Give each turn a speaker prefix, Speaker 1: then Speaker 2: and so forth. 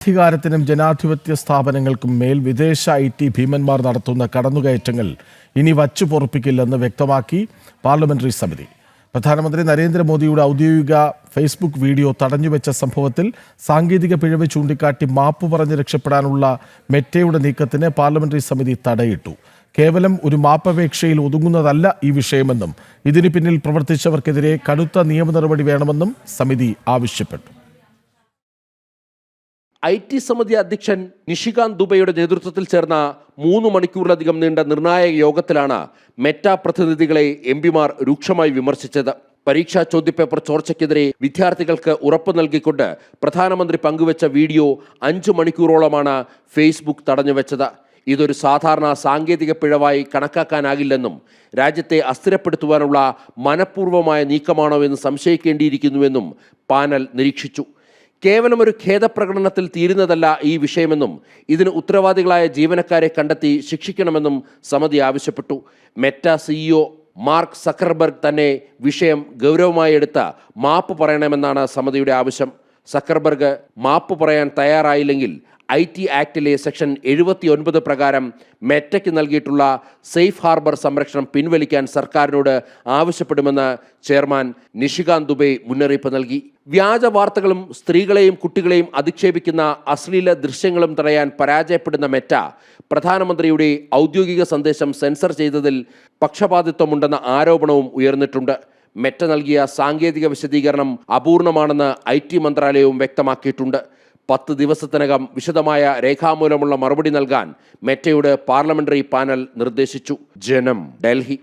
Speaker 1: അധികാരത്തിനും ജനാധിപത്യ സ്ഥാപനങ്ങൾക്കും മേൽ വിദേശ IT ഭീമന്മാർ നടത്തുന്ന കടന്നുകയറ്റങ്ങൾ ഇനി വച്ചുപൊറുപ്പിക്കില്ലെന്ന് വ്യക്തമാക്കി പാർലമെന്ററി സമിതി. പ്രധാനമന്ത്രി നരേന്ദ്രമോദിയുടെ ഔദ്യോഗിക ഫേസ്ബുക്ക് വീഡിയോ തടഞ്ഞുവെച്ച സംഭവത്തിൽ സാങ്കേതിക പിഴവ് ചൂണ്ടിക്കാട്ടി മാപ്പ് പറഞ്ഞ് രക്ഷപ്പെടാനുള്ള മെറ്റയുടെ നീക്കത്തിന് പാർലമെന്ററി സമിതി തടയിട്ടു. കേവലം ഒരു മാപ്പപേക്ഷയിൽ ഒതുങ്ങുന്നതല്ല ഈ വിഷയമെന്നും ഇതിന് പിന്നിൽ പ്രവർത്തിച്ചവർക്കെതിരെ കടുത്ത നിയമ നടപടി വേണമെന്നും സമിതി ആവശ്യപ്പെട്ടു.
Speaker 2: IT സമിതി അധ്യക്ഷൻ നിഷികാന്ത് ദുബെയുടെ നേതൃത്വത്തിൽ ചേർന്ന 3 മണിക്കൂറിലധികം നീണ്ട നിർണായക യോഗത്തിലാണ് മെറ്റ പ്രതിനിധികളെ MP-മാർ രൂക്ഷമായി വിമർശിച്ചത്. പരീക്ഷാ ചോദ്യപേപ്പർ ചോർച്ചയ്ക്കെതിരെ വിദ്യാർത്ഥികൾക്ക് ഉറപ്പ് നൽകിക്കൊണ്ട് പ്രധാനമന്ത്രി പങ്കുവച്ച വീഡിയോ 5 മണിക്കൂറോളമാണ് ഫേസ്ബുക്ക് തടഞ്ഞുവെച്ചത്. ഇതൊരു സാധാരണ സാങ്കേതിക പിഴവായി കണക്കാക്കാനാകില്ലെന്നും രാജ്യത്തെ അസ്ഥിരപ്പെടുത്തുവാനുള്ള മനഃപൂർവ്വമായ നീക്കമാണോ എന്ന് സംശയിക്കേണ്ടിയിരിക്കുന്നുവെന്നും പാനൽ നിരീക്ഷിച്ചു. കേവലം ഒരു ഖേദപ്രകടനത്തിൽ തീരുന്നതല്ല ഈ വിഷയമെന്നും ഇതിന് ഉത്തരവാദികളായ ജീവനക്കാരെ കണ്ടെത്തി ശിക്ഷിക്കണമെന്നും സമിതി ആവശ്യപ്പെട്ടു. മെറ്റ CEO മാർക്ക് സക്കർബർഗ് തന്നെ വിഷയം ഗൗരവമായി എടുത്ത് മാപ്പ് പറയണമെന്നാണ് സമിതിയുടെ ആവശ്യം. സക്കർബർഗ് മാപ്പ് പറയാൻ തയ്യാറായില്ലെങ്കിൽ IT ആക്ടിലെ സെക്ഷൻ 79 പ്രകാരം മെറ്റയ്ക്ക് നൽകിയിട്ടുള്ള സേഫ് ഹാർബർ സംരക്ഷണം പിൻവലിക്കാൻ സർക്കാരിനോട് ആവശ്യപ്പെടുമെന്ന് ചെയർമാൻ നിഷികാന്ത് ദുബെ മുന്നറിയിപ്പ് നൽകി. വ്യാജ വാർത്തകളും സ്ത്രീകളെയും കുട്ടികളെയും അധിക്ഷേപിക്കുന്ന അശ്ലീല ദൃശ്യങ്ങളും തടയാൻ പരാജയപ്പെടുന്ന മെറ്റ പ്രധാനമന്ത്രിയുടെ ഔദ്യോഗിക സന്ദേശം സെൻസർ ചെയ്തതിൽ പക്ഷപാതിത്വമുണ്ടെന്ന ആരോപണവും ഉയർന്നിട്ടുണ്ട്. മെറ്റ നൽകിയ സാങ്കേതിക വിശദീകരണം അപൂർണമാണെന്ന് IT മന്ത്രാലയവും വ്യക്തമാക്കിയിട്ടുണ്ട്. 10 ദിവസത്തിനകം വിശദമായ രേഖാമൂലമുള്ള മറുപടി നൽകാൻ മെറ്റയോട് പാർലമെന്ററി പാനൽ നിർദ്ദേശിച്ചു. ജനം, ഡൽഹി.